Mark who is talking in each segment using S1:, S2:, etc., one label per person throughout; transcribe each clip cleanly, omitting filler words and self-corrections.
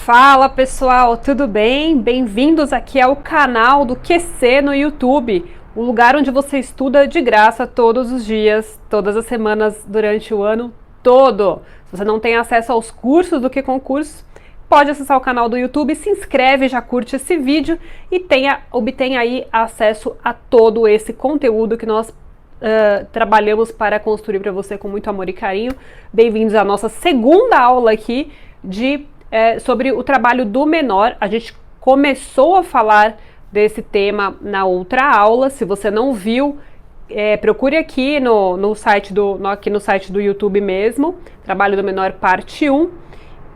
S1: Fala pessoal, tudo bem? Bem-vindos aqui ao canal do QC no YouTube, o lugar onde você estuda de graça todos os dias, todas as semanas, durante o ano todo. Se você não tem acesso aos cursos do que concursos, pode acessar o canal do YouTube, se inscreve, já curte esse vídeo e obtenha aí acesso a todo esse conteúdo que nós trabalhamos para construir para você com muito amor e carinho. Bem-vindos à nossa segunda aula aqui sobre o trabalho do menor. A gente começou a falar desse tema na outra aula. Se você não viu, procure aqui no site do YouTube mesmo, Trabalho do Menor parte 1.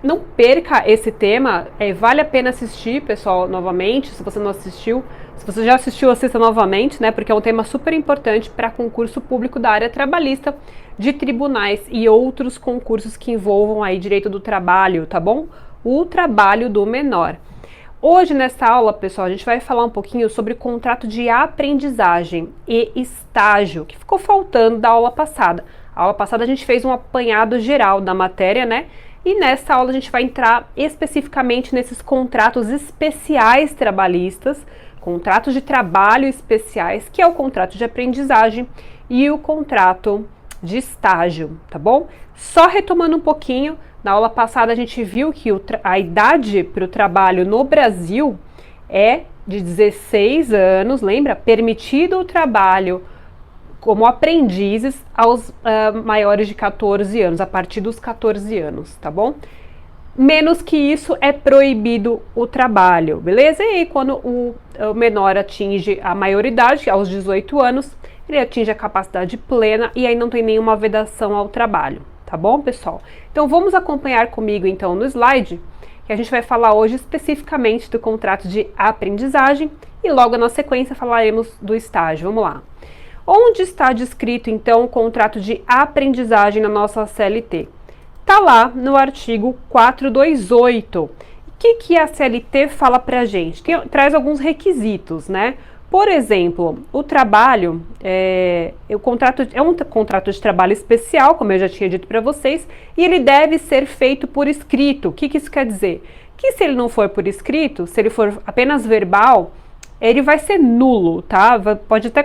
S1: Não perca esse tema, vale a pena assistir, pessoal, novamente, se você não assistiu. Se você já assistiu, assista novamente, né, porque é um tema super importante para concurso público da área trabalhista, de tribunais e outros concursos que envolvam aí direito do trabalho, tá bom? O trabalho do menor. Hoje, nessa aula, pessoal, a gente vai falar um pouquinho sobre contrato de aprendizagem e estágio, que ficou faltando da aula passada. A aula passada a gente fez um apanhado geral da matéria, né? E nessa aula a gente vai entrar especificamente nesses contratos especiais trabalhistas, contratos de trabalho especiais, que é o contrato de aprendizagem e o contrato de estágio, tá bom? Só retomando um pouquinho, na aula passada a gente viu que a idade para o trabalho no Brasil é de 16 anos, lembra? Permitido o trabalho como aprendizes aos maiores de 14 anos, a partir dos 14 anos, tá bom? Menos que isso é proibido o trabalho, beleza? E aí quando o menor atinge a maioridade, aos 18 anos, ele atinge a capacidade plena e aí não tem nenhuma vedação ao trabalho, tá bom, pessoal? Então vamos acompanhar comigo então no slide, que a gente vai falar hoje especificamente do contrato de aprendizagem e logo na sequência falaremos do estágio. Vamos lá. Onde está descrito, então, o contrato de aprendizagem na nossa CLT? Está lá no artigo 428. O que a CLT fala para a gente? Traz alguns requisitos, né? Por exemplo, o trabalho, o contrato é um contrato de trabalho especial, como eu já tinha dito para vocês, e ele deve ser feito por escrito. O que isso quer dizer? Que se ele não for por escrito, se ele for apenas verbal, ele vai ser nulo, tá? Pode até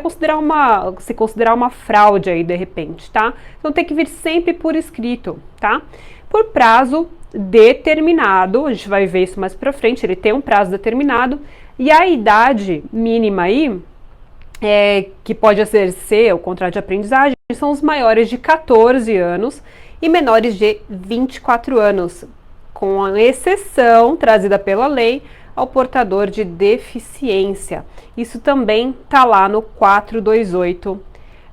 S1: se considerar uma fraude aí, de repente, tá? Então tem que vir sempre por escrito, tá? Por prazo determinado, a gente vai ver isso mais pra frente, ele tem um prazo determinado, e a idade mínima aí, que pode exercer o contrato de aprendizagem, são os maiores de 14 anos e menores de 24 anos, com a exceção trazida pela lei ao portador de deficiência. Isso também tá lá no 428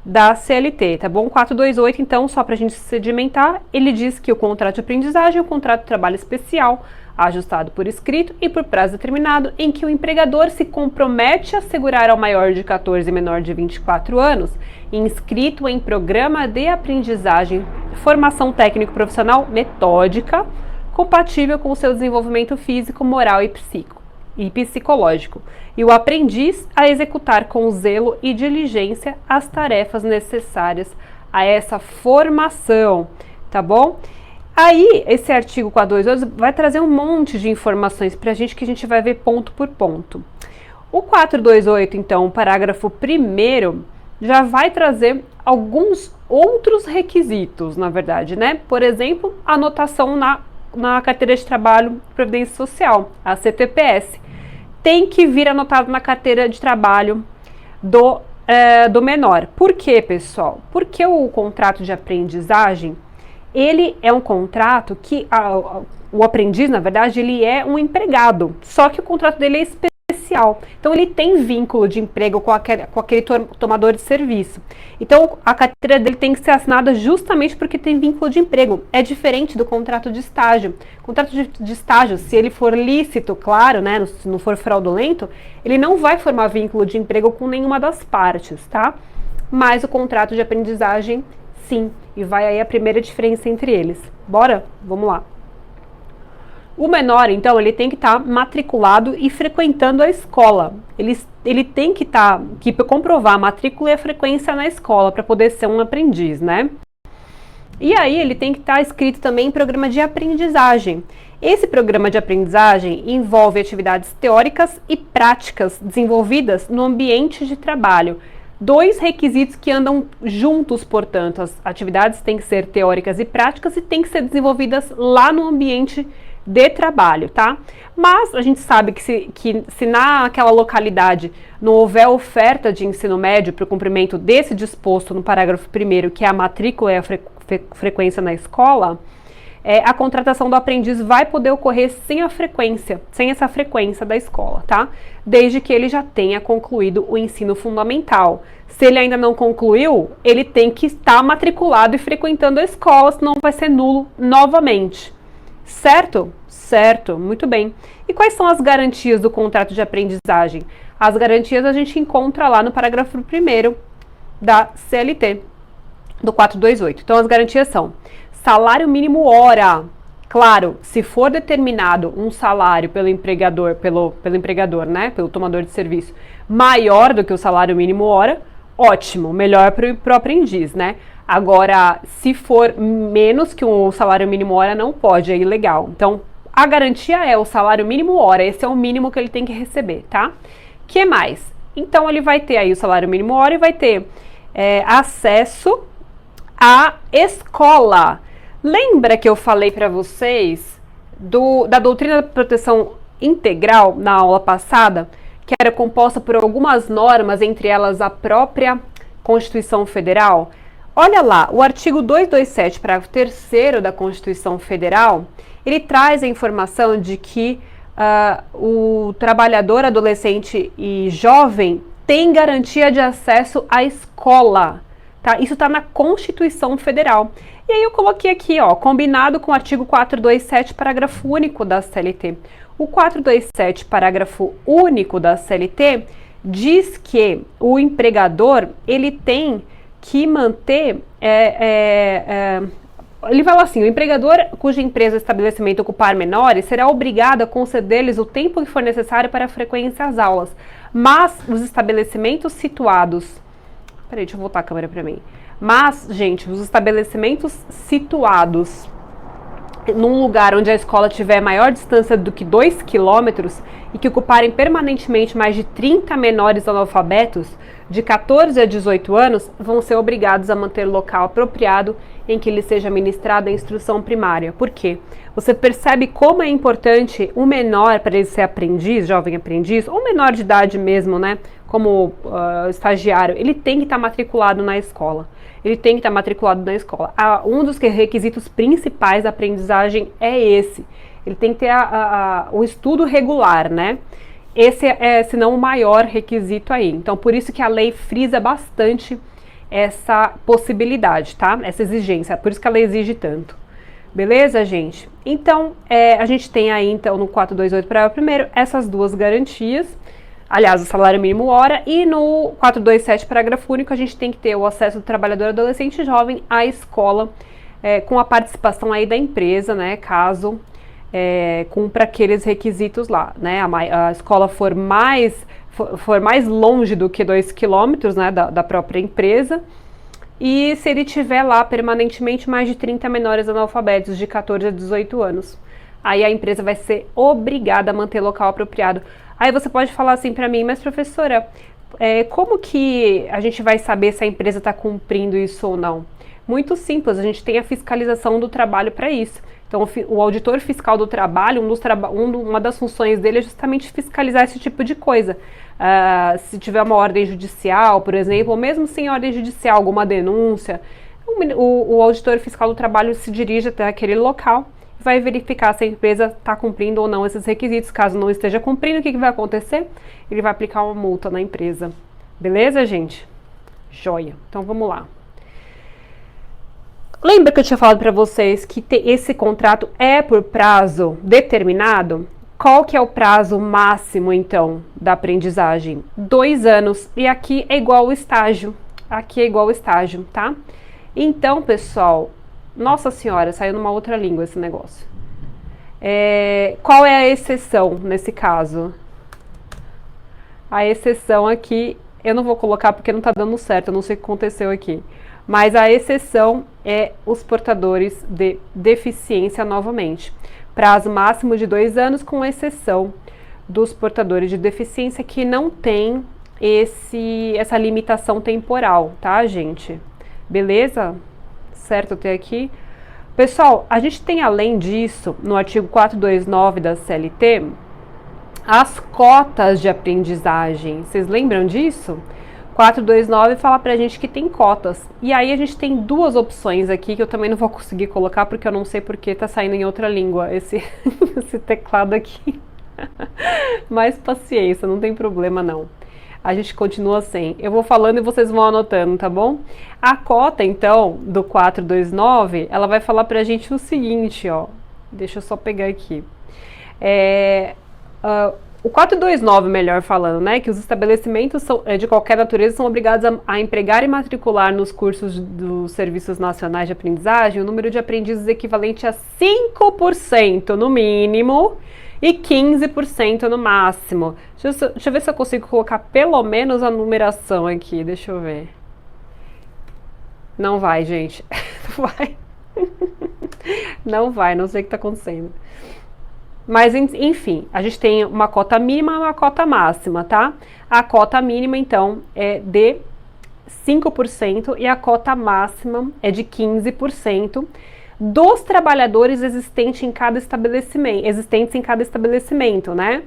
S1: da CLT, tá bom? 428, então, só para a gente sedimentar, ele diz que o contrato de aprendizagem é um contrato de trabalho especial, ajustado por escrito e por prazo determinado, em que o empregador se compromete a assegurar ao maior de 14 e menor de 24 anos, inscrito em programa de aprendizagem, formação técnico-profissional metódica, compatível com o seu desenvolvimento físico, moral e psicológico, e o aprendiz a executar com zelo e diligência as tarefas necessárias a essa formação, tá bom? Aí, esse artigo 428 vai trazer um monte de informações pra gente que a gente vai ver ponto por ponto. O 428, então, o parágrafo 1º, já vai trazer alguns outros requisitos, na verdade, né? Por exemplo, anotação na carteira de trabalho e previdência social, a CTPS. Tem que vir anotado na carteira de trabalho do menor. Por quê, pessoal? Porque o contrato de aprendizagem, ele é um contrato que o aprendiz, na verdade, ele é um empregado, só que o contrato dele é especial. Então, ele tem vínculo de emprego com aquele tomador de serviço. Então, a carteira dele tem que ser assinada justamente porque tem vínculo de emprego. É diferente do contrato de estágio. O contrato de estágio, se ele for lícito, claro, né, se não for fraudulento, ele não vai formar vínculo de emprego com nenhuma das partes, tá? Mas o contrato de aprendizagem, sim. E vai aí a primeira diferença entre eles. Bora? Vamos lá. O menor, então, ele tem que estar matriculado e frequentando a escola. Ele tem que comprovar a matrícula e a frequência na escola para poder ser um aprendiz, né? E aí ele tem que estar escrito também em programa de aprendizagem. Esse programa de aprendizagem envolve atividades teóricas e práticas desenvolvidas no ambiente de trabalho. Dois requisitos que andam juntos, portanto, as atividades têm que ser teóricas e práticas e têm que ser desenvolvidas lá no ambiente de trabalho, tá? Mas a gente sabe que se naquela localidade não houver oferta de ensino médio para o cumprimento desse disposto no parágrafo 1º, que é a matrícula e a frequência na escola, a contratação do aprendiz vai poder ocorrer sem essa frequência da escola, tá? Desde que ele já tenha concluído o ensino fundamental. Se ele ainda não concluiu, ele tem que estar matriculado e frequentando a escola, senão vai ser nulo novamente. Certo? Certo, muito bem. E quais são as garantias do contrato de aprendizagem? As garantias a gente encontra lá no parágrafo 1º da CLT, do 428. Então, as garantias são salário mínimo hora. Claro, se for determinado um salário pelo empregador, né, pelo tomador de serviço, maior do que o salário mínimo hora, ótimo, melhor para o aprendiz, né? Agora, se for menos que o salário mínimo hora, não pode, é ilegal. Então, a garantia é o salário mínimo hora, esse é o mínimo que ele tem que receber, tá? Que mais? Então, ele vai ter aí o salário mínimo hora e vai ter acesso à escola. Lembra que eu falei para vocês da doutrina da proteção integral na aula passada, que era composta por algumas normas, entre elas a própria Constituição Federal? Olha lá, o artigo 227, parágrafo 3º da Constituição Federal, ele traz a informação de que o trabalhador adolescente e jovem tem garantia de acesso à escola. Tá? Isso está na Constituição Federal. E aí eu coloquei aqui, ó, combinado com o artigo 427, parágrafo único da CLT. O 427, parágrafo único da CLT, diz que o empregador, ele tem que manter, ele fala assim, o empregador cuja empresa ou estabelecimento ocupar menores será obrigado a conceder-lhes o tempo que for necessário para a frequência às aulas, mas os estabelecimentos situados... Peraí, deixa eu voltar a câmera para mim. Mas, gente, os estabelecimentos situados num lugar onde a escola tiver maior distância do que 2 quilômetros e que ocuparem permanentemente mais de 30 menores analfabetos de 14 a 18 anos, vão ser obrigados a manter local apropriado em que lhes seja ministrada a instrução primária. Por quê? Você percebe como é importante o menor, para ele ser aprendiz, jovem aprendiz, ou menor de idade mesmo, né, como estagiário, ele tem que estar matriculado na escola. Ele tem que estar matriculado na escola. Um dos requisitos principais da aprendizagem é esse. Ele tem que ter o estudo regular, né? Esse é, se não, o maior requisito aí. Então, por isso que a lei frisa bastante essa possibilidade, tá? Essa exigência, por isso que ela exige tanto. Beleza, gente? Então, a gente tem aí, então, no 428, parágrafo 1º, essas duas garantias. Aliás, o salário mínimo hora, e no 427, parágrafo único, a gente tem que ter o acesso do trabalhador adolescente e jovem à escola, com a participação aí da empresa, né, caso cumpra aqueles requisitos lá, né, a escola for mais longe do que 2 quilômetros, né, da própria empresa, e se ele tiver lá permanentemente mais de 30 menores analfabetos de 14 a 18 anos. Aí a empresa vai ser obrigada a manter local apropriado. Aí você pode falar assim para mim, mas professora, como que a gente vai saber se a empresa está cumprindo isso ou não? Muito simples, a gente tem a fiscalização do trabalho para isso. Então, o auditor fiscal do trabalho, uma das funções dele é justamente fiscalizar esse tipo de coisa. Se tiver uma ordem judicial, por exemplo, ou mesmo sem ordem judicial, alguma denúncia, o auditor fiscal do trabalho se dirige até aquele local, vai verificar se a empresa está cumprindo ou não esses requisitos. Caso não esteja cumprindo, o que vai acontecer? Ele vai aplicar uma multa na empresa. Beleza, gente? Joia. Então, vamos lá. Lembra que eu tinha falado para vocês que esse contrato é por prazo determinado? Qual que é o prazo máximo, então, da aprendizagem? 2 anos. E aqui é igual ao estágio. Aqui é igual ao estágio, tá? Então, pessoal, nossa senhora, saiu numa outra língua esse negócio. Qual é a exceção nesse caso? A exceção aqui, eu não vou colocar porque não tá dando certo, eu não sei o que aconteceu aqui. Mas a exceção é os portadores de deficiência novamente. Prazo máximo de 2 anos, com exceção dos portadores de deficiência que não tem essa limitação temporal, tá, gente? Beleza? Certo até aqui? Pessoal, a gente tem, além disso, no artigo 429 da CLT, as cotas de aprendizagem. Vocês lembram disso? 429 fala pra gente que tem cotas. E aí a gente tem duas opções aqui que eu também não vou conseguir colocar porque eu não sei porque tá saindo em outra língua esse teclado aqui. Mas paciência, não tem problema não. A gente continua sem. Eu vou falando e vocês vão anotando, tá bom? A cota, então, do 429, ela vai falar pra gente o seguinte, ó. Deixa eu só pegar aqui. O 429, melhor falando, né, que os estabelecimentos de qualquer natureza são obrigados a empregar e matricular nos cursos dos Serviços Nacionais de Aprendizagem o número de aprendizes equivalente a 5% no mínimo e 15% no máximo. Deixa eu ver se eu consigo colocar pelo menos a numeração aqui, deixa eu ver. Não vai, gente. Não vai. Não vai, não sei o que está acontecendo. Mas, enfim, a gente tem uma cota mínima e uma cota máxima, tá? A cota mínima, então, é de 5% e a cota máxima é de 15% dos trabalhadores existentes em cada estabelecimento, né?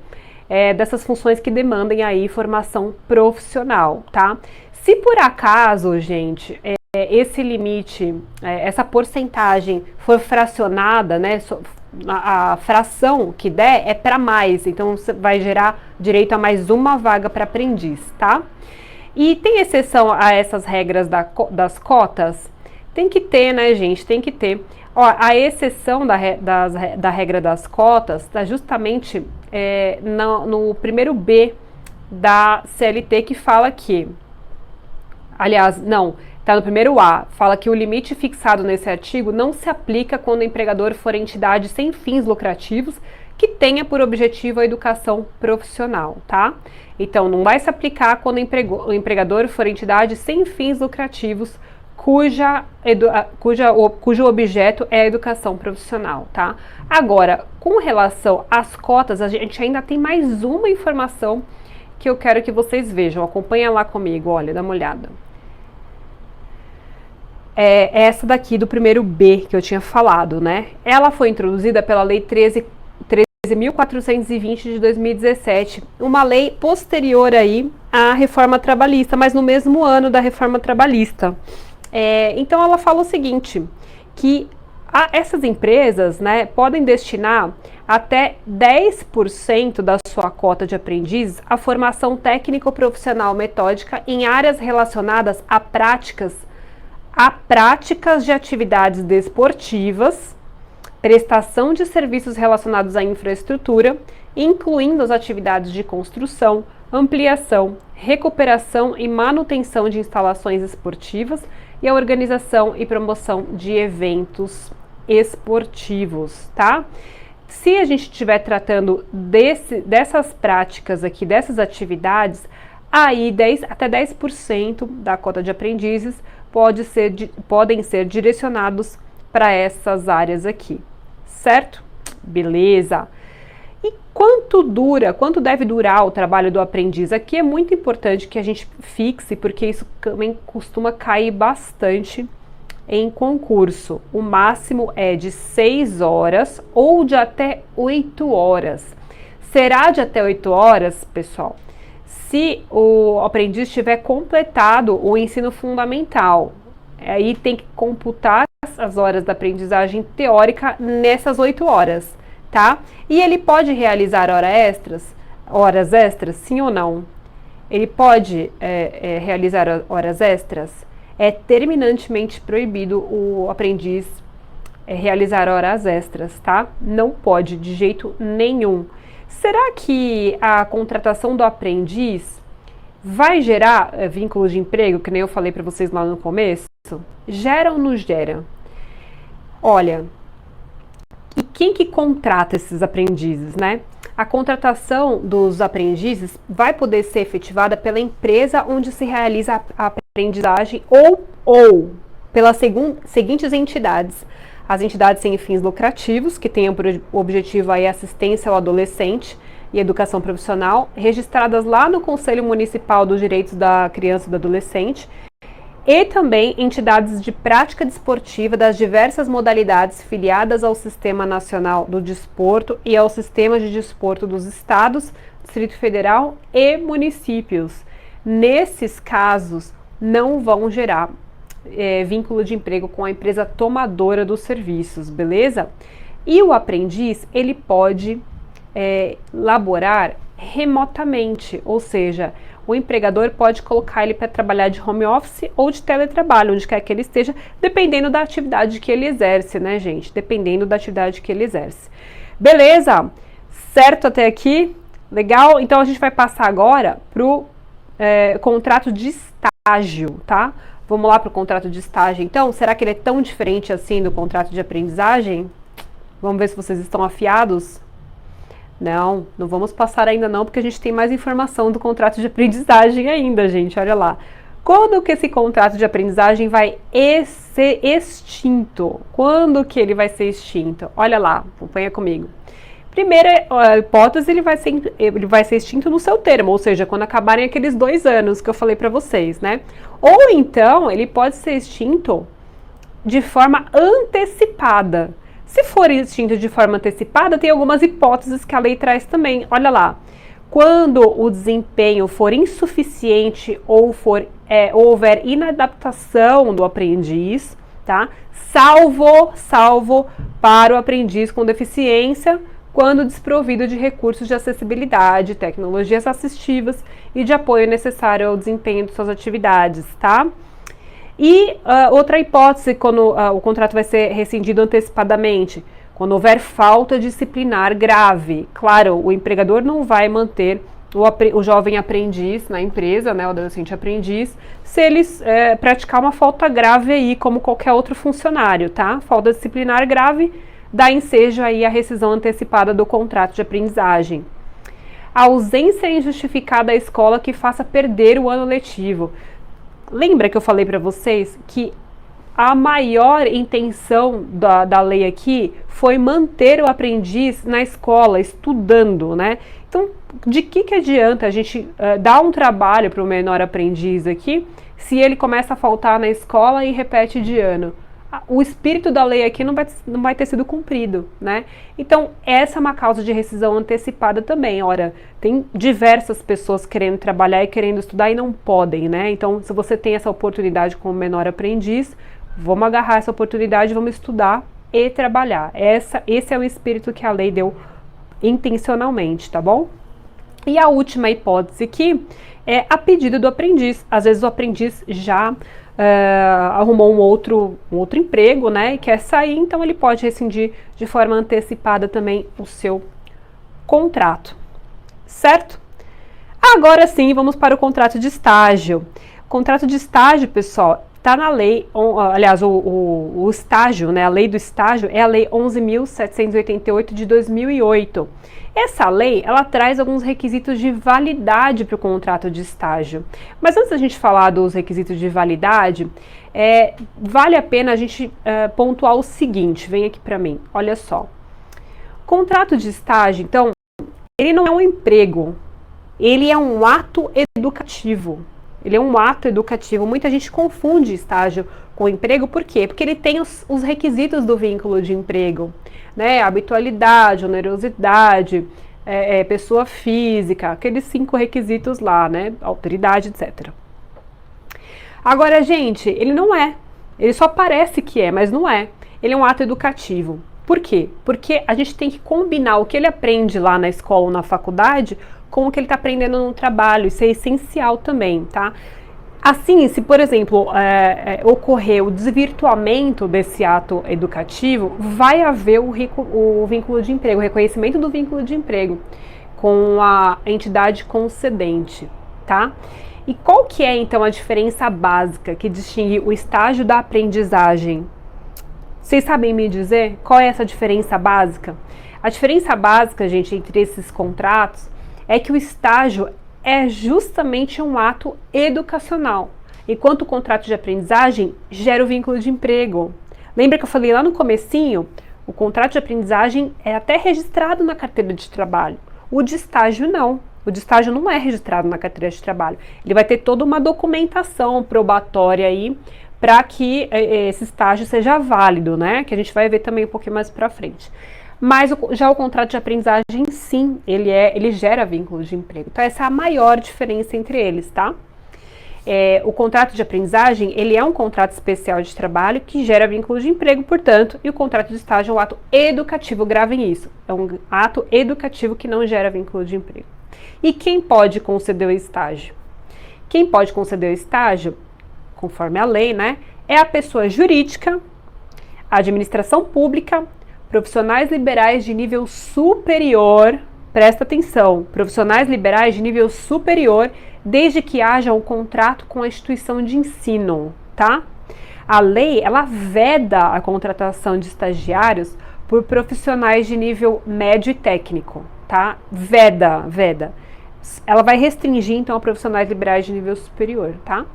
S1: Dessas funções que demandem aí formação profissional, tá? Se por acaso, gente, esse limite, essa porcentagem for fracionada, né? A fração que der é para mais, então você vai gerar direito a mais uma vaga para aprendiz, tá? E tem exceção a essas regras das cotas? Tem que ter, né, gente? Tem que ter. Ó, a exceção da regra das cotas está justamente no primeiro B da CLT, que fala que, aliás, não, está no primeiro A, fala que o limite fixado nesse artigo não se aplica quando o empregador for entidade sem fins lucrativos que tenha por objetivo a educação profissional, tá? Então, não vai se aplicar quando o empregador for entidade sem fins lucrativos cujo objeto é a educação profissional, tá? Agora, com relação às cotas, a gente ainda tem mais uma informação que eu quero que vocês vejam. Acompanha lá comigo, olha, dá uma olhada. É essa daqui do primeiro B que eu tinha falado, né? Ela foi introduzida pela Lei 13.420 de 2017, uma lei posterior aí à reforma trabalhista, mas no mesmo ano da reforma trabalhista. Então ela fala o seguinte, que essas empresas, né, podem destinar até 10% da sua cota de aprendizes à formação técnico-profissional metódica em áreas relacionadas a práticas de atividades desportivas, prestação de serviços relacionados à infraestrutura, incluindo as atividades de construção, ampliação, recuperação e manutenção de instalações esportivas e a organização e promoção de eventos esportivos, tá? Se a gente estiver tratando dessas práticas aqui, dessas atividades, aí até 10% da cota de aprendizes podem ser direcionados para essas áreas aqui, certo? Beleza! E quanto deve durar o trabalho do aprendiz? Aqui é muito importante que a gente fixe, porque isso também costuma cair bastante em concurso. O máximo é de 6 horas ou de até 8 horas. Será de até 8 horas, pessoal, se o aprendiz tiver completado o ensino fundamental. Aí tem que computar as horas da aprendizagem teórica nessas 8 horas, tá? E ele pode realizar horas extras, sim ou não? Ele pode realizar horas extras? É terminantemente proibido o aprendiz realizar horas extras, tá? Não pode, de jeito nenhum. Será que a contratação do aprendiz vai gerar vínculos de emprego, que nem eu falei para vocês lá no começo? Gera ou não gera? Olha, e quem que contrata esses aprendizes, né? A contratação dos aprendizes vai poder ser efetivada pela empresa onde se realiza a aprendizagem ou pelas seguintes entidades. As entidades sem fins lucrativos, que tenham por objetivo aí assistência ao adolescente e educação profissional, registradas lá no Conselho Municipal dos Direitos da Criança e do Adolescente, e também entidades de prática desportiva das diversas modalidades filiadas ao Sistema Nacional do Desporto e ao Sistema de Desporto dos Estados, Distrito Federal e municípios. Nesses casos, não vão gerar vínculo de emprego com a empresa tomadora dos serviços, beleza? E o aprendiz, ele pode laborar remotamente, ou seja, o empregador pode colocar ele para trabalhar de home office ou de teletrabalho, onde quer que ele esteja, dependendo da atividade que ele exerce, né, gente? Dependendo da atividade que ele exerce. Beleza? Certo até aqui? Legal? Então a gente vai passar agora para o contrato de estágio, tá? Vamos lá para o contrato de estágio, então? Será que ele é tão diferente assim do contrato de aprendizagem? Vamos ver se vocês estão afiados? Não, não vamos passar ainda não, porque a gente tem mais informação do contrato de aprendizagem ainda, gente, olha lá. Quando que esse contrato de aprendizagem vai ser extinto? Quando que ele vai ser extinto? Olha lá, acompanha comigo. Primeira hipótese, ele vai ser extinto no seu termo, ou seja, quando acabarem aqueles 2 anos que eu falei para vocês, né? Ou então, ele pode ser extinto de forma antecipada. Se for extinto de forma antecipada, tem algumas hipóteses que a lei traz também. Olha lá, quando o desempenho for insuficiente ou houver inadaptação do aprendiz, tá? Salvo para o aprendiz com deficiência, quando desprovido de recursos de acessibilidade, tecnologias assistivas e de apoio necessário ao desempenho de suas atividades, tá? E outra hipótese, quando o contrato vai ser rescindido antecipadamente, quando houver falta disciplinar grave. Claro, o empregador não vai manter o jovem aprendiz na empresa, né, o adolescente aprendiz, se eles praticar uma falta grave aí, como qualquer outro funcionário, tá? Falta disciplinar grave dá ensejo aí a rescisão antecipada do contrato de aprendizagem. A ausência injustificada da escola que faça perder o ano letivo. Lembra que eu falei para vocês que a maior intenção da lei aqui foi manter o aprendiz na escola, estudando, né? Então, de que adianta a gente dar um trabalho para o menor aprendiz aqui, se ele começa a faltar na escola e repete de ano? O espírito da lei aqui não vai ter sido cumprido, né? Então, essa é uma causa de rescisão antecipada também. Ora, tem diversas pessoas querendo trabalhar e querendo estudar e não podem, né? Então, se você tem essa oportunidade como menor aprendiz, vamos agarrar essa oportunidade, vamos estudar e trabalhar. Esse é o espírito que a lei deu intencionalmente, tá bom? E a última hipótese aqui é a pedido do aprendiz. Às vezes o aprendiz já arrumou um outro emprego, né, e quer sair, então ele pode rescindir de forma antecipada também o seu contrato, certo? Agora sim, vamos para o contrato de estágio. O contrato de estágio, pessoal, está na lei, aliás, o estágio, né, a lei do estágio é a lei 11.788 de 2008. Essa lei, ela traz alguns requisitos de validade para o contrato de estágio. Mas antes da gente falar dos requisitos de validade, vale a pena a gente pontuar o seguinte, vem aqui para mim, olha só. Contrato de estágio, então, ele não é um emprego, ele é um ato educativo. Ele é um ato educativo. Muita gente confunde estágio com emprego, por quê? Porque ele tem os requisitos do vínculo de emprego, né? Habitualidade, onerosidade, pessoa física, aqueles 5 requisitos lá, né? Autoridade, etc. Agora, gente, ele não é. Ele só parece que é, mas não é. Ele é um ato educativo. Por quê? Porque a gente tem que combinar o que ele aprende lá na escola ou na faculdade com o que ele está aprendendo no trabalho. Isso é essencial também, tá? Assim, se, por exemplo, ocorrer o desvirtuamento desse ato educativo, vai haver o vínculo de emprego, o reconhecimento do vínculo de emprego com a entidade concedente, tá? E qual que é, então, a diferença básica que distingue o estágio da aprendizagem? Vocês sabem me dizer qual é essa diferença básica? A diferença básica, gente, entre esses contratos é que o estágio é justamente um ato educacional. enquanto o contrato de aprendizagem gera o vínculo de emprego. Lembra que eu falei lá no comecinho? O contrato de aprendizagem é até registrado na carteira de trabalho. O de estágio não. O de estágio não é registrado na carteira de trabalho. Ele vai ter toda uma documentação probatória aí para que esse estágio seja válido, né? Que a gente vai ver também um pouquinho mais para frente. Mas já o contrato de aprendizagem, sim, ele gera vínculo de emprego. Então essa é a maior diferença entre eles, tá? O contrato de aprendizagem, ele é um contrato especial de trabalho que gera vínculo de emprego, portanto, e o contrato de estágio é um ato educativo, gravem isso, é um ato educativo que não gera vínculo de emprego. E quem pode conceder o estágio? Quem pode conceder o estágio, conforme a lei, né, é a pessoa jurídica, a administração pública, profissionais liberais de nível superior, presta atenção, profissionais liberais de nível superior, desde que haja um contrato com a instituição de ensino, tá? A lei, ela veda a contratação de estagiários por profissionais de nível médio e técnico, tá? Veda. Ela vai restringir, então, a profissionais liberais de nível superior, tá?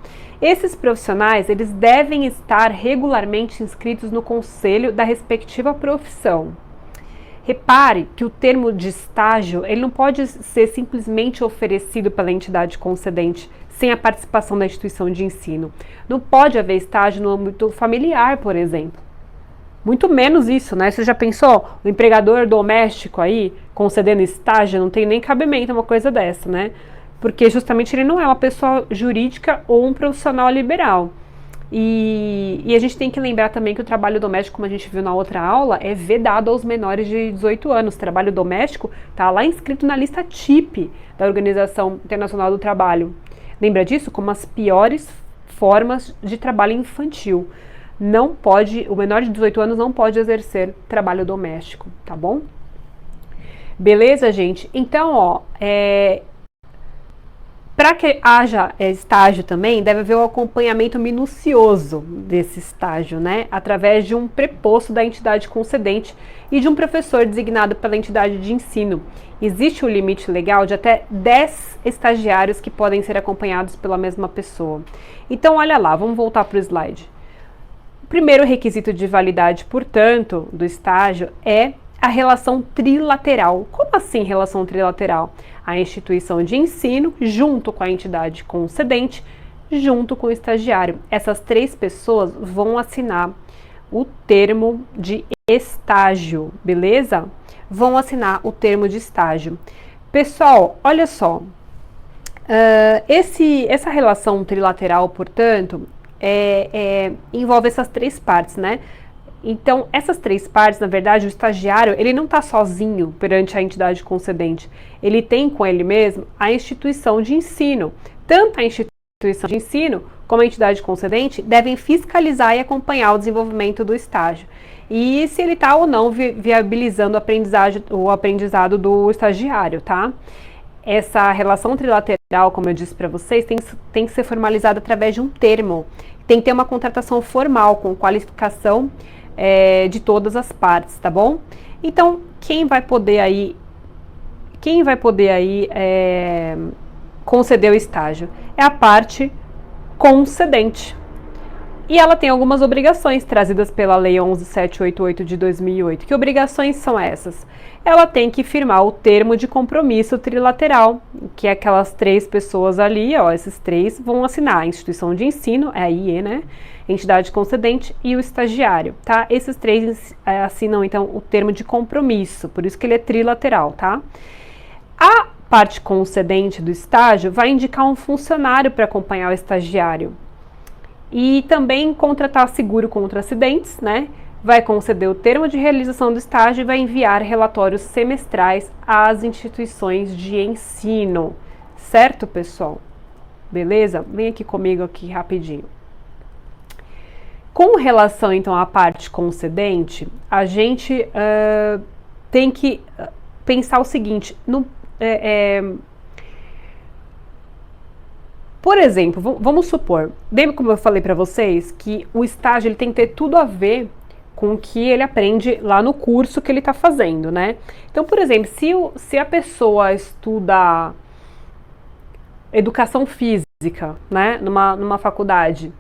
S1: Esses profissionais, eles devem estar regularmente inscritos no conselho da respectiva profissão. Repare que o termo de estágio, ele não pode ser simplesmente oferecido pela entidade concedente sem a participação da instituição de ensino. Não pode haver estágio no âmbito familiar, por exemplo. Muito menos isso, né? Você já pensou? O empregador doméstico aí, concedendo estágio, não tem nem cabimento uma coisa dessa, né? Porque justamente ele não é uma pessoa jurídica ou um profissional liberal. E a gente tem que lembrar também que o trabalho doméstico, como a gente viu na outra aula, é vedado aos menores de 18 anos. O trabalho doméstico está lá inscrito na lista TIP da Organização Internacional do Trabalho. Lembra disso? Como as piores formas de trabalho infantil. Não pode, o menor de 18 anos não pode exercer trabalho doméstico, tá bom? Beleza, gente? Então, ó, para que haja estágio também, deve haver um acompanhamento minucioso desse estágio, né? Através de um preposto da entidade concedente e de um professor designado pela entidade de ensino. Existe um limite legal de até 10 estagiários que podem ser acompanhados pela mesma pessoa. Então, olha lá, vamos voltar para o slide. O primeiro requisito de validade, portanto, do estágio é a relação trilateral. Como assim relação trilateral? A instituição de ensino, junto com a entidade concedente, junto com o estagiário. Essas três pessoas vão assinar o termo de estágio, beleza? Vão assinar o termo de estágio. Pessoal, olha só. Essa relação trilateral, portanto, envolve essas três partes, né? Então, essas três partes, na verdade, o estagiário, ele não está sozinho perante a entidade concedente. Ele tem com ele mesmo a instituição de ensino. Tanto a instituição de ensino como a entidade concedente devem fiscalizar e acompanhar o desenvolvimento do estágio. E se ele está ou não viabilizando o aprendizado do estagiário, tá? Essa relação trilateral, como eu disse para vocês, tem que ser formalizada através de um termo. Tem que ter uma contratação formal, com qualificação de todas as partes, tá bom? Então, quem vai poder aí conceder o estágio? É a parte concedente. E ela tem algumas obrigações trazidas pela Lei 11.788 de 2008. Que obrigações são essas? Ela tem que firmar o termo de compromisso trilateral, que é aquelas três pessoas ali, ó, esses três vão assinar, a instituição de ensino, é a IE, né? Entidade concedente e o estagiário, tá? Esses três assinam, então, o termo de compromisso, por isso que ele é trilateral, tá? A parte concedente do estágio vai indicar um funcionário para acompanhar o estagiário. E também contratar seguro contra acidentes, né? Vai conceder o termo de realização do estágio e vai enviar relatórios semestrais às instituições de ensino. Certo, pessoal? Beleza? Vem aqui comigo aqui rapidinho. Com relação, então, à parte concedente, a gente tem que pensar o seguinte, por exemplo, vamos supor, lembra como eu falei para vocês que o estágio ele tem que ter tudo a ver com o que ele aprende lá no curso que ele está fazendo, né? Então, por exemplo, se a pessoa estuda educação física, física, né, numa faculdade,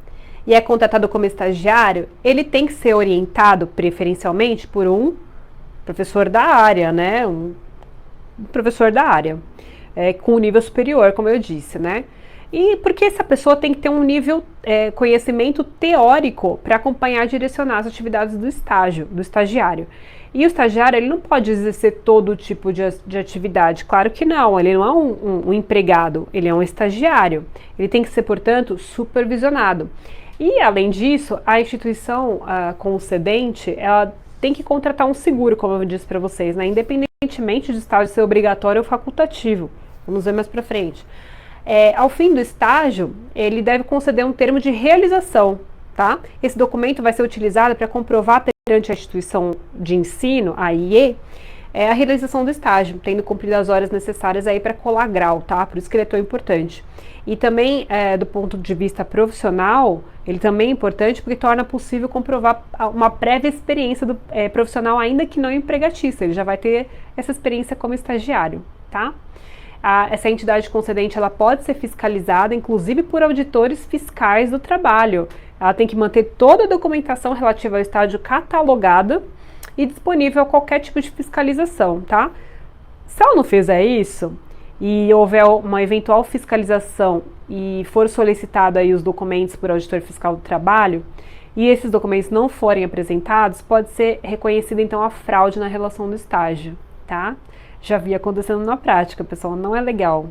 S1: e é contratado como estagiário, ele tem que ser orientado preferencialmente por um professor da área, né, um professor da área, com nível superior, como eu disse, né. E porque essa pessoa tem que ter um nível, conhecimento teórico para acompanhar e direcionar as atividades do estágio, do estagiário. E o estagiário, ele não pode exercer todo tipo de atividade, claro que não, ele não é um empregado, ele é um estagiário. Ele tem que ser, portanto, supervisionado. E, além disso, a instituição concedente, ela tem que contratar um seguro, como eu disse para vocês, né, independentemente de estágio ser obrigatório ou facultativo. Vamos ver mais para frente. Ao fim do estágio, ele deve conceder um termo de realização, tá? Esse documento vai ser utilizado para comprovar perante a instituição de ensino, a IE, a realização do estágio, tendo cumprido as horas necessárias aí para colar grau, tá? Por isso que ele é tão importante. E também, do ponto de vista profissional, ele também é importante porque torna possível comprovar uma prévia experiência do profissional, ainda que não empregatícia. Ele já vai ter essa experiência como estagiário, tá? Essa entidade concedente, ela pode ser fiscalizada, inclusive por auditores fiscais do trabalho. Ela tem que manter toda a documentação relativa ao estágio catalogada e disponível a qualquer tipo de fiscalização, tá? Se ela não fizer isso e houver uma eventual fiscalização e for solicitado aí os documentos por auditor fiscal do trabalho e esses documentos não forem apresentados, pode ser reconhecida então a fraude na relação do estágio, tá? Já vi acontecendo na prática, pessoal, não é legal.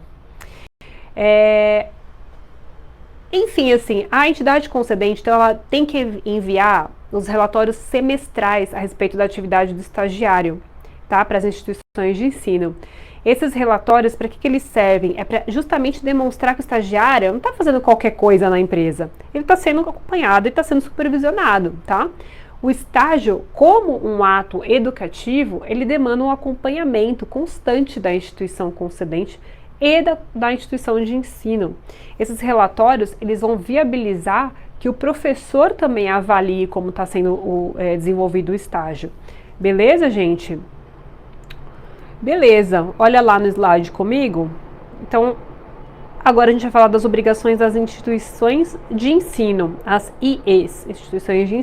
S1: Enfim, assim, a entidade concedente, então, ela tem que enviar os relatórios semestrais a respeito da atividade do estagiário, tá? Para as instituições de ensino. Esses relatórios, para que eles servem? É para justamente demonstrar que o estagiário não está fazendo qualquer coisa na empresa. Ele está sendo acompanhado e está sendo supervisionado, tá? O estágio, como um ato educativo, ele demanda um acompanhamento constante da instituição concedente e da instituição de ensino. Esses relatórios, eles vão viabilizar que o professor também avalie como está sendo desenvolvido o estágio. Beleza, gente? Beleza, olha lá no slide comigo. Então, agora a gente vai falar das obrigações das instituições de ensino, as IEs, instituições de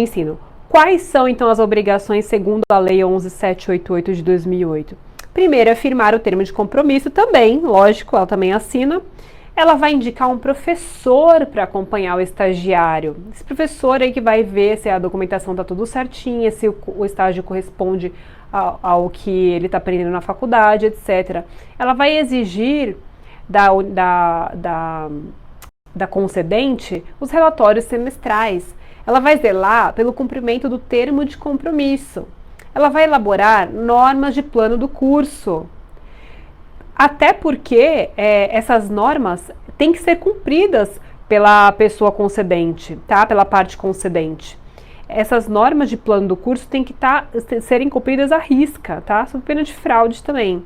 S1: ensino. Quais são, então, as obrigações segundo a Lei 11.788 de 2008? Primeiro, é firmar o termo de compromisso também, lógico, ela também assina. Ela vai indicar um professor para acompanhar o estagiário. Esse professor aí que vai ver se a documentação está tudo certinha, se o estágio corresponde ao que ele está aprendendo na faculdade, etc. Ela vai exigir da concedente os relatórios semestrais. Ela vai zelar pelo cumprimento do termo de compromisso. Ela vai elaborar normas de plano do curso. Até porque essas normas têm que ser cumpridas pela pessoa concedente, tá? Pela parte concedente. Essas normas de plano do curso têm que serem cumpridas à risca, tá? Sob pena de fraude também.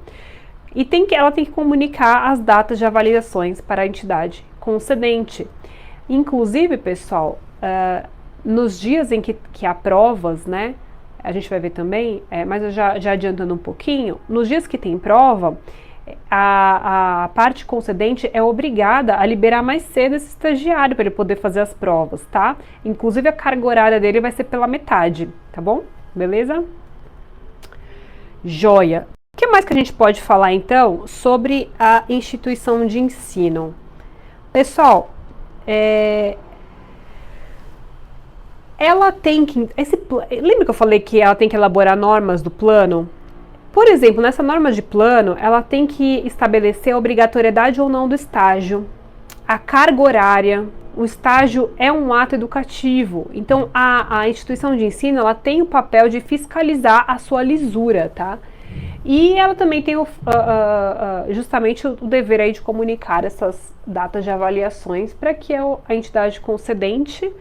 S1: E ela tem que comunicar as datas de avaliações para a entidade concedente. Inclusive, pessoal, nos dias em que há provas, né? A gente vai ver também, mas eu já adiantando um pouquinho, nos dias que tem prova, a parte concedente é obrigada a liberar mais cedo esse estagiário para ele poder fazer as provas, tá? Inclusive a carga horária dele vai ser pela metade, tá bom? Beleza? Joia! O que mais que a gente pode falar então sobre a instituição de ensino? Pessoal, ela tem que... lembra que eu falei que ela tem que elaborar normas do plano? Por exemplo, nessa norma de plano, ela tem que estabelecer a obrigatoriedade ou não do estágio, a carga horária. O estágio é um ato educativo, então a instituição de ensino, ela tem o papel de fiscalizar a sua lisura, tá? E ela também tem justamente o dever aí de comunicar essas datas de avaliações para que a entidade concedente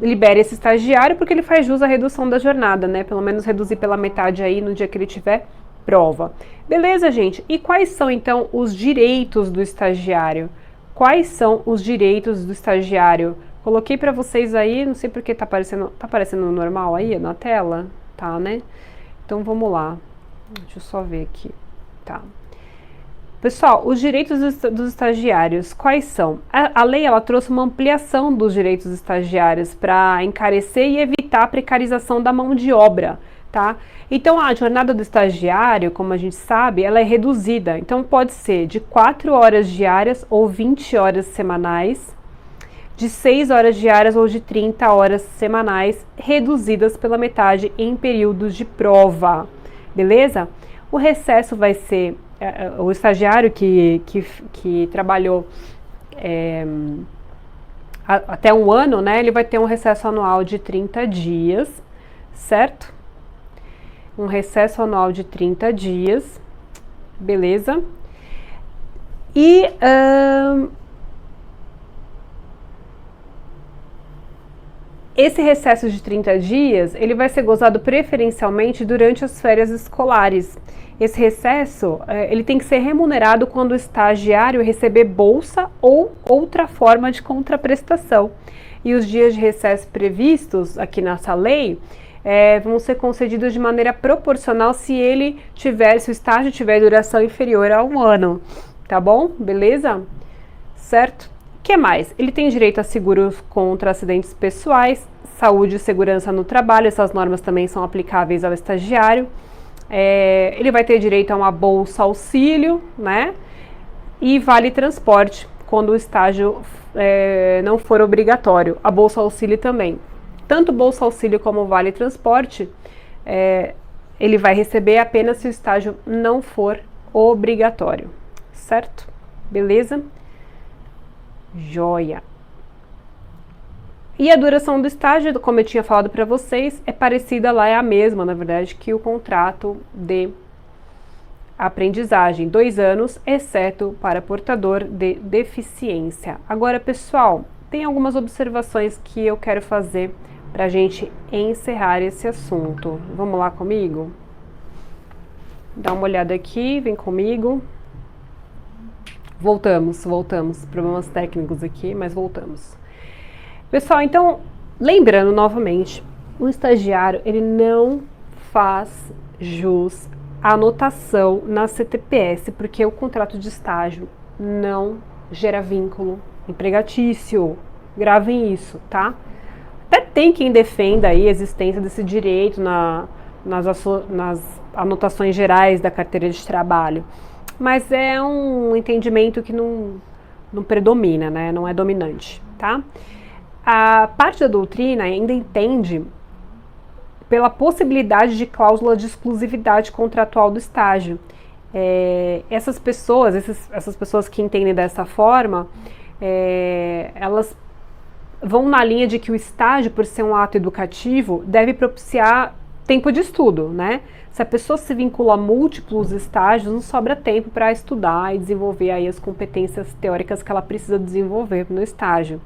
S1: libere esse estagiário, porque ele faz jus à redução da jornada, né? Pelo menos reduzir pela metade aí no dia que ele tiver prova. Beleza, gente? E quais são, então, os direitos do estagiário? Quais são os direitos do estagiário? Coloquei para vocês aí, não sei porque tá aparecendo normal aí na tela, tá, né? Então vamos lá. Deixa eu só ver aqui. Tá. Pessoal, os direitos dos estagiários, quais são? A lei ela trouxe uma ampliação dos direitos dos estagiários para encarecer e evitar a precarização da mão de obra, tá? Então, a jornada do estagiário, como a gente sabe, ela é reduzida. Então, pode ser de 4 horas diárias ou 20 horas semanais, de 6 horas diárias ou de 30 horas semanais, reduzidas pela metade em períodos de prova, beleza? O recesso vai ser, o estagiário que trabalhou até um ano, né, ele vai ter um recesso anual de 30 dias, certo? Um recesso anual de 30 dias, beleza? E esse recesso de 30 dias, ele vai ser gozado preferencialmente durante as férias escolares. Esse recesso, ele tem que ser remunerado quando o estagiário receber bolsa ou outra forma de contraprestação. E os dias de recesso previstos aqui nessa lei vão ser concedidos de maneira proporcional se o estágio tiver duração inferior a um ano, tá bom? Beleza? Certo? O que mais? Ele tem direito a seguros contra acidentes pessoais, saúde e segurança no trabalho, essas normas também são aplicáveis ao estagiário. Ele vai ter direito a uma bolsa auxílio, né? E vale transporte, quando o estágio não for obrigatório. A bolsa auxílio também. Tanto bolsa auxílio como vale transporte, ele vai receber apenas se o estágio não for obrigatório, certo? Beleza? Joia! E a duração do estágio, como eu tinha falado para vocês, é parecida lá, é a mesma, na verdade, que o contrato de aprendizagem, 2 anos, exceto para portador de deficiência. Agora, pessoal, tem algumas observações que eu quero fazer para a gente encerrar esse assunto. Vamos lá comigo? Dá uma olhada aqui, vem comigo. Voltamos. Problemas técnicos aqui, mas voltamos. Pessoal, então, lembrando novamente, o estagiário, ele não faz jus à anotação na CTPS, porque o contrato de estágio não gera vínculo empregatício. Gravem isso, tá? Até tem quem defenda aí a existência desse direito nas anotações gerais da carteira de trabalho, mas é um entendimento que não predomina, né? Não é dominante, tá? A parte da doutrina ainda entende pela possibilidade de cláusula de exclusividade contratual do estágio. Essas pessoas que entendem dessa forma, elas vão na linha de que o estágio, por ser um ato educativo, deve propiciar tempo de estudo, né? Se a pessoa se vincula a múltiplos estágios, não sobra tempo para estudar e desenvolver aí as competências teóricas que ela precisa desenvolver no estágio.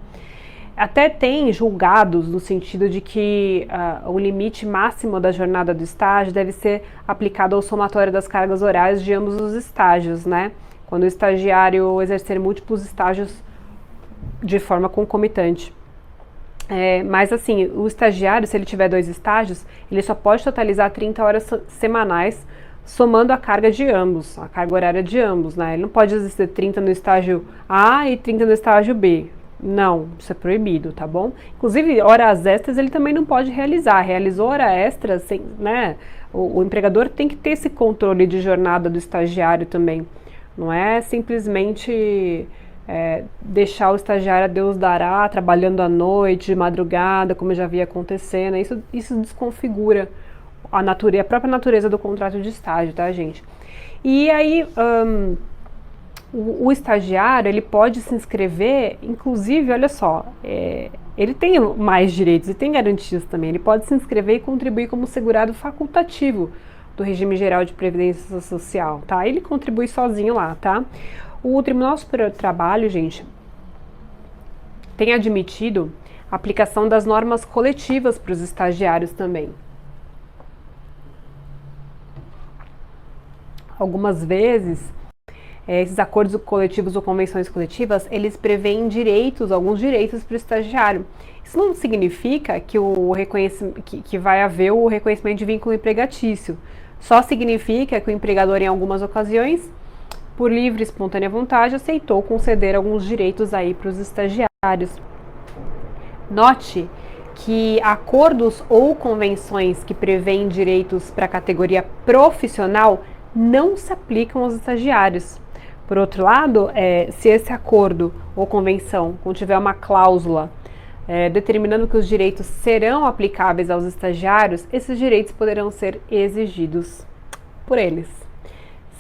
S1: Até tem julgados no sentido de que o limite máximo da jornada do estágio deve ser aplicado ao somatório das cargas horárias de ambos os estágios, né? Quando o estagiário exercer múltiplos estágios de forma concomitante. Mas assim, o estagiário, se ele tiver 2 estágios, ele só pode totalizar 30 horas semanais, somando a carga de ambos, a carga horária de ambos, né? Ele não pode exercer 30 no estágio A e 30 no estágio B. Não, isso é proibido, tá bom? Inclusive, horas extras ele também não pode realizar. Realizou hora extra, né? O empregador tem que ter esse controle de jornada do estagiário também. Não é simplesmente deixar o estagiário a Deus dará, trabalhando à noite, de madrugada, como já via acontecendo. Isso desconfigura a própria natureza do contrato de estágio, tá, gente? E aí, o estagiário, ele pode se inscrever, inclusive, olha só, ele tem mais direitos e tem garantias também. Ele pode se inscrever e contribuir como segurado facultativo do regime geral de previdência social, tá? Ele contribui sozinho lá, tá? O Tribunal Superior do Trabalho, gente, tem admitido a aplicação das normas coletivas para os estagiários também. Algumas vezes, esses acordos coletivos ou convenções coletivas, eles prevêem alguns direitos para o estagiário. Isso não significa que vai haver o reconhecimento de vínculo empregatício. Só significa que o empregador, em algumas ocasiões, por livre e espontânea vontade, aceitou conceder alguns direitos aí para os estagiários. Note que acordos ou convenções que prevêem direitos para a categoria profissional não se aplicam aos estagiários. Por outro lado, se esse acordo ou convenção contiver uma cláusula determinando que os direitos serão aplicáveis aos estagiários, esses direitos poderão ser exigidos por eles.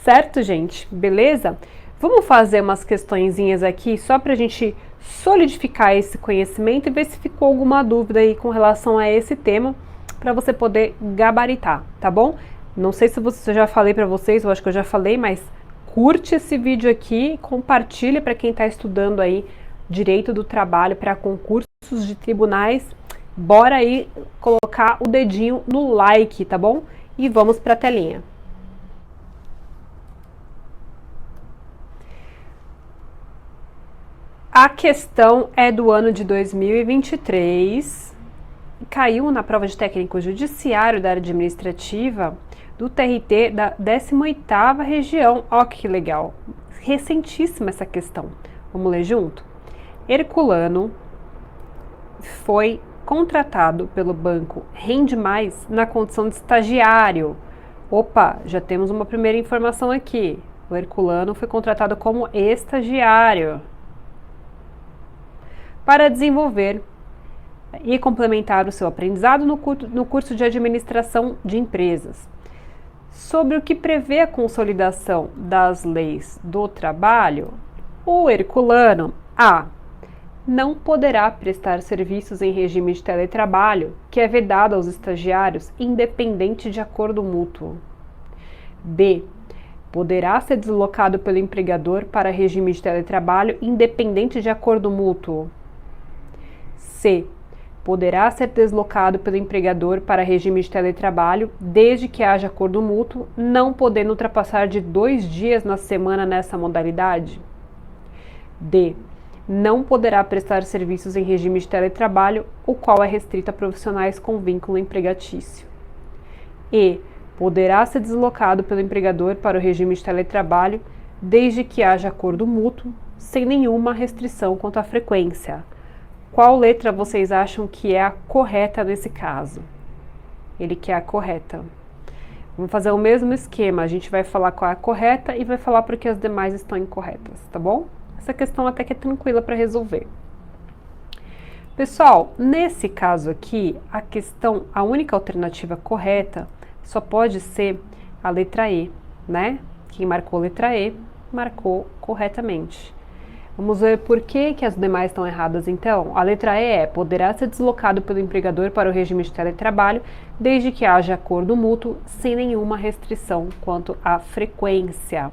S1: Certo, gente? Beleza? Vamos fazer umas questõezinhas aqui só para a gente solidificar esse conhecimento e ver se ficou alguma dúvida aí com relação a esse tema, para você poder gabaritar, tá bom? Não sei se eu já falei para vocês, eu acho que eu já falei, mas curte esse vídeo aqui, compartilha para quem está estudando aí direito do trabalho para concursos de tribunais. Bora aí colocar o dedinho no like, tá bom? E vamos para a telinha. A questão é do ano de 2023, caiu na prova de técnico judiciário da área administrativa do TRT da 18ª região. Ó, que legal, recentíssima essa questão. Vamos ler junto? Herculano foi contratado pelo banco Rende Mais na condição de estagiário. Opa, já temos uma primeira informação aqui. O Herculano foi contratado como estagiário para desenvolver e complementar o seu aprendizado no curso de administração de empresas. Sobre o que prevê a consolidação das leis do trabalho, o Herculano A. não poderá prestar serviços em regime de teletrabalho, que é vedado aos estagiários, independente de acordo mútuo. B. poderá ser deslocado pelo empregador para regime de teletrabalho, independente de acordo mútuo. C. poderá ser deslocado pelo empregador para regime de teletrabalho, desde que haja acordo mútuo, não podendo ultrapassar de 2 dias na semana nessa modalidade. D. não poderá prestar serviços em regime de teletrabalho, o qual é restrito a profissionais com vínculo empregatício. E. poderá ser deslocado pelo empregador para o regime de teletrabalho, desde que haja acordo mútuo, sem nenhuma restrição quanto à frequência. Qual letra vocês acham que é a correta nesse caso? Ele quer a correta. Vamos fazer o mesmo esquema, a gente vai falar qual é a correta e vai falar porque as demais estão incorretas, tá bom? Essa questão até que é tranquila para resolver. Pessoal, nesse caso aqui, a única alternativa correta só pode ser a letra E, né? Quem marcou a letra E, marcou corretamente. Vamos ver por que as demais estão erradas então. A letra E é: poderá ser deslocado pelo empregador para o regime de teletrabalho, desde que haja acordo mútuo, sem nenhuma restrição quanto à frequência.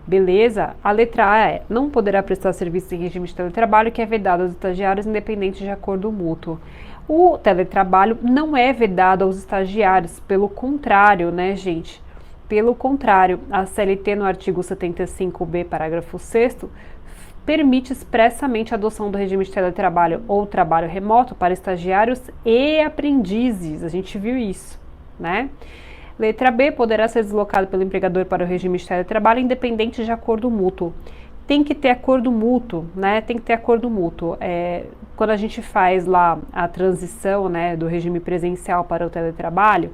S1: Beleza? A letra A é: não poderá prestar serviço em regime de teletrabalho, que é vedado aos estagiários, independente de acordo mútuo. O teletrabalho não é vedado aos estagiários, pelo contrário, né, gente? Pelo contrário, a CLT no artigo 75b, parágrafo 6º, permite expressamente a adoção do regime de teletrabalho ou trabalho remoto para estagiários e aprendizes. A gente viu isso, né? Letra B, poderá ser deslocado pelo empregador para o regime de teletrabalho, independente de acordo mútuo. Tem que ter acordo mútuo, né? Tem que ter acordo mútuo. Quando a gente faz lá a transição, né, do regime presencial para o teletrabalho,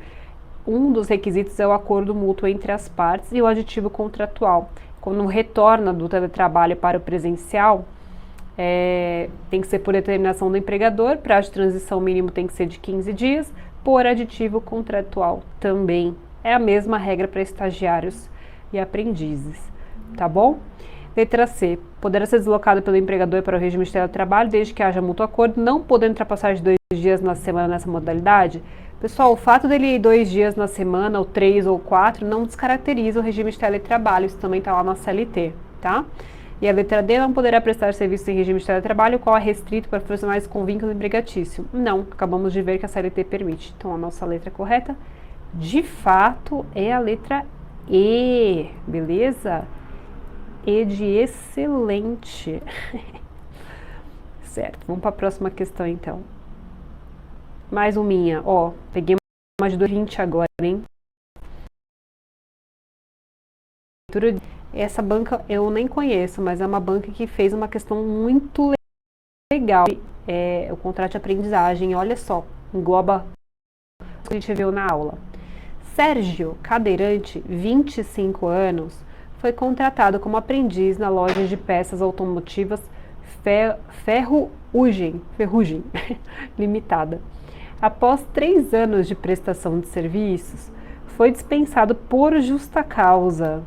S1: um dos requisitos é o acordo mútuo entre as partes e o aditivo contratual. Quando retorna do teletrabalho para o presencial, tem que ser por determinação do empregador, prazo de transição mínimo tem que ser de 15 dias, por aditivo contratual também. É a mesma regra para estagiários e aprendizes, tá bom? Letra C. Poderá ser deslocado pelo empregador para o regime de teletrabalho, desde que haja mútuo acordo, não podendo ultrapassar de 2 dias na semana nessa modalidade. Pessoal, o fato dele ir 2 dias na semana, ou 3 ou 4, não descaracteriza o regime de teletrabalho, isso também está lá na CLT, tá? E a letra D, não poderá prestar serviço em regime de teletrabalho, o qual é restrito para profissionais com vínculo empregatício. Não, acabamos de ver que a CLT permite. Então, a nossa letra correta, de fato, é a letra E, beleza? E de excelente. Certo, vamos para a próxima questão, então. Mais uma minha, ó, peguei uma de 20 agora, hein? Essa banca eu nem conheço, mas é uma banca que fez uma questão muito legal. O contrato de aprendizagem, olha só, engloba o que a gente viu na aula. Sérgio, cadeirante, 25 anos, foi contratado como aprendiz na loja de peças automotivas Ferrugem Limitada. Após 3 anos de prestação de serviços, foi dispensado por justa causa.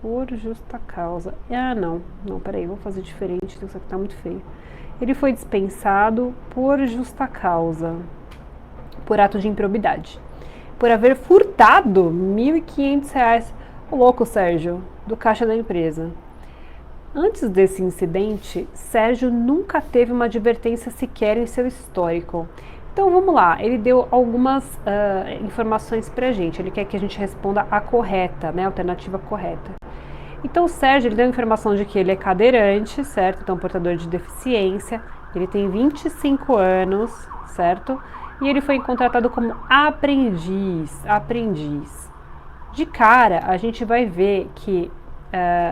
S1: Por justa causa. Ah, não, peraí, vou fazer diferente, isso aqui tá muito feio. Ele foi dispensado por justa causa, por ato de improbidade, por haver furtado R$ 1.500, o louco Sérgio, do caixa da empresa. Antes desse incidente, Sérgio nunca teve uma advertência sequer em seu histórico. Então vamos lá, ele deu algumas informações pra gente, ele quer que a gente responda a correta, né, a alternativa correta. Então o Sérgio, ele deu a informação de que ele é cadeirante, certo? Então portador de deficiência, ele tem 25 anos, certo? E ele foi contratado como aprendiz. De cara, a gente vai ver que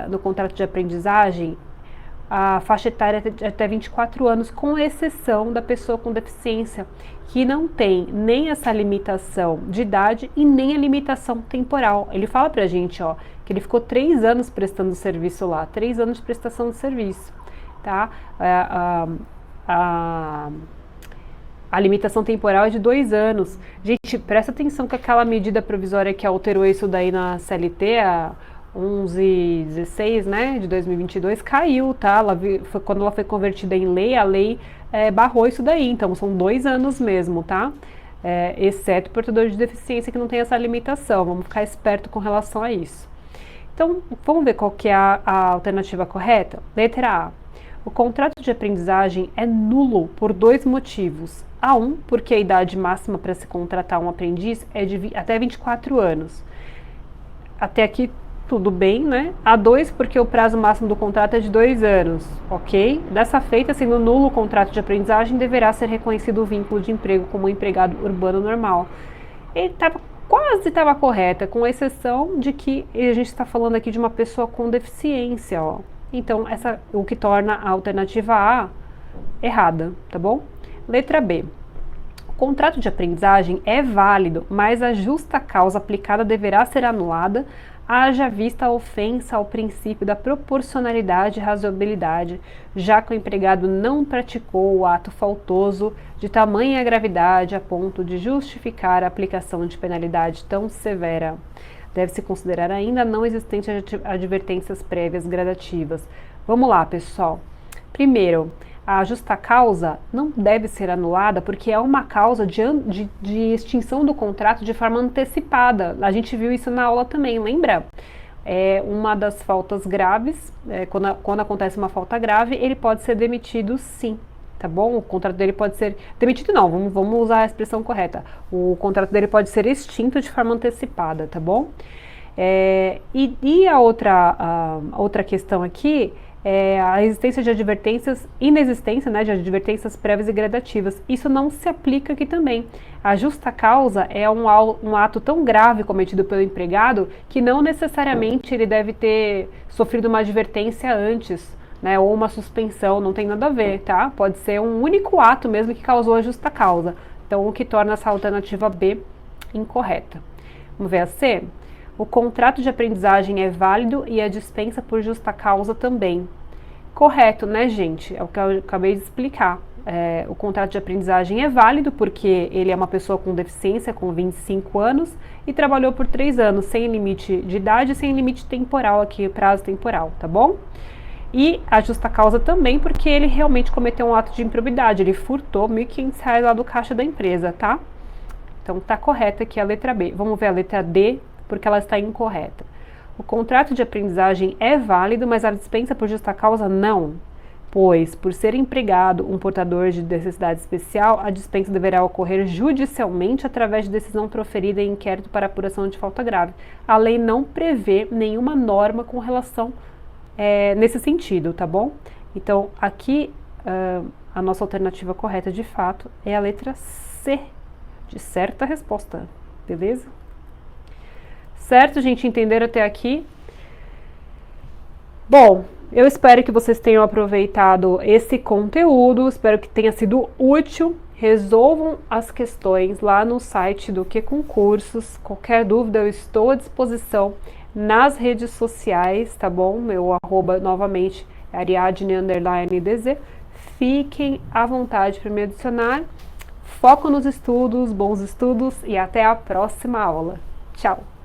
S1: no contrato de aprendizagem, a faixa etária é até 24 anos, com exceção da pessoa com deficiência, que não tem nem essa limitação de idade e nem a limitação temporal. Ele fala pra gente, ó, que ele ficou 3 anos prestando serviço lá, 3 anos de prestação de serviço, tá? A limitação temporal é de 2 anos. Gente, presta atenção que aquela medida provisória que alterou isso daí na CLT, a 1116, né, de 2022, caiu, tá? Quando ela foi convertida em lei, a lei barrou isso daí, então são 2 anos mesmo, tá? Exceto portador de deficiência que não tem essa limitação, vamos ficar esperto com relação a isso. Então, vamos ver qual que é a alternativa correta? Letra A. O contrato de aprendizagem é nulo por 2 motivos. A1, porque a idade máxima para se contratar um aprendiz é de até 24 anos. Até aqui tudo bem, né? A2, porque o prazo máximo do contrato é de 2 anos, ok? Dessa feita, sendo nulo o contrato de aprendizagem, deverá ser reconhecido o vínculo de emprego como um empregado urbano normal. Ele quase estava correta, com exceção de que a gente está falando aqui de uma pessoa com deficiência, ó. Então, o que torna a alternativa A errada, tá bom? Letra B. O contrato de aprendizagem é válido, mas a justa causa aplicada deverá ser anulada, haja vista a ofensa ao princípio da proporcionalidade e razoabilidade, já que o empregado não praticou o ato faltoso de tamanha gravidade a ponto de justificar a aplicação de penalidade tão severa. Deve-se considerar ainda não existentes advertências prévias gradativas. Vamos lá, pessoal. Primeiro, a justa causa não deve ser anulada porque é uma causa de extinção do contrato de forma antecipada. A gente viu isso na aula também, lembra? É uma das faltas graves, quando acontece uma falta grave, ele pode ser demitido sim, tá bom? O contrato dele pode ser demitido não, vamos usar a expressão correta. O contrato dele pode ser extinto de forma antecipada, tá bom? E a outra questão aqui é a existência de inexistência, né, de advertências prévias e gradativas. Isso não se aplica aqui também. A justa causa é um ato tão grave cometido pelo empregado que não necessariamente ele deve ter sofrido uma advertência antes, né, ou uma suspensão, não tem nada a ver, tá? Pode ser um único ato mesmo que causou a justa causa. Então, o que torna essa alternativa B incorreta. Vamos ver a C? O contrato de aprendizagem é válido e a dispensa por justa causa também. Correto, né, gente? É o que eu acabei de explicar. O contrato de aprendizagem é válido porque ele é uma pessoa com deficiência, com 25 anos, e trabalhou por 3 anos, sem limite de idade, sem limite temporal aqui, prazo temporal, tá bom? E a justa causa também porque ele realmente cometeu um ato de improbidade, ele furtou R$ 1.500 lá do caixa da empresa, tá? Então tá correta aqui a letra B. Vamos ver a letra D, porque ela está incorreta. O contrato de aprendizagem é válido, mas a dispensa por justa causa não, pois, por ser empregado um portador de necessidade especial, a dispensa deverá ocorrer judicialmente através de decisão proferida em inquérito para apuração de falta grave. A lei não prevê nenhuma norma com relação nesse sentido, tá bom? Então, aqui, a nossa alternativa correta, de fato, é a letra C, de certa resposta, beleza? Certo, gente? Entenderam até aqui? Bom, eu espero que vocês tenham aproveitado esse conteúdo, espero que tenha sido útil. Resolvam as questões lá no site do Que Concursos. Qualquer dúvida eu estou à disposição nas redes sociais, tá bom? Meu arroba novamente é Ariadne_DZ. Fiquem à vontade para me adicionar. Foco nos estudos, bons estudos e até a próxima aula. Tchau!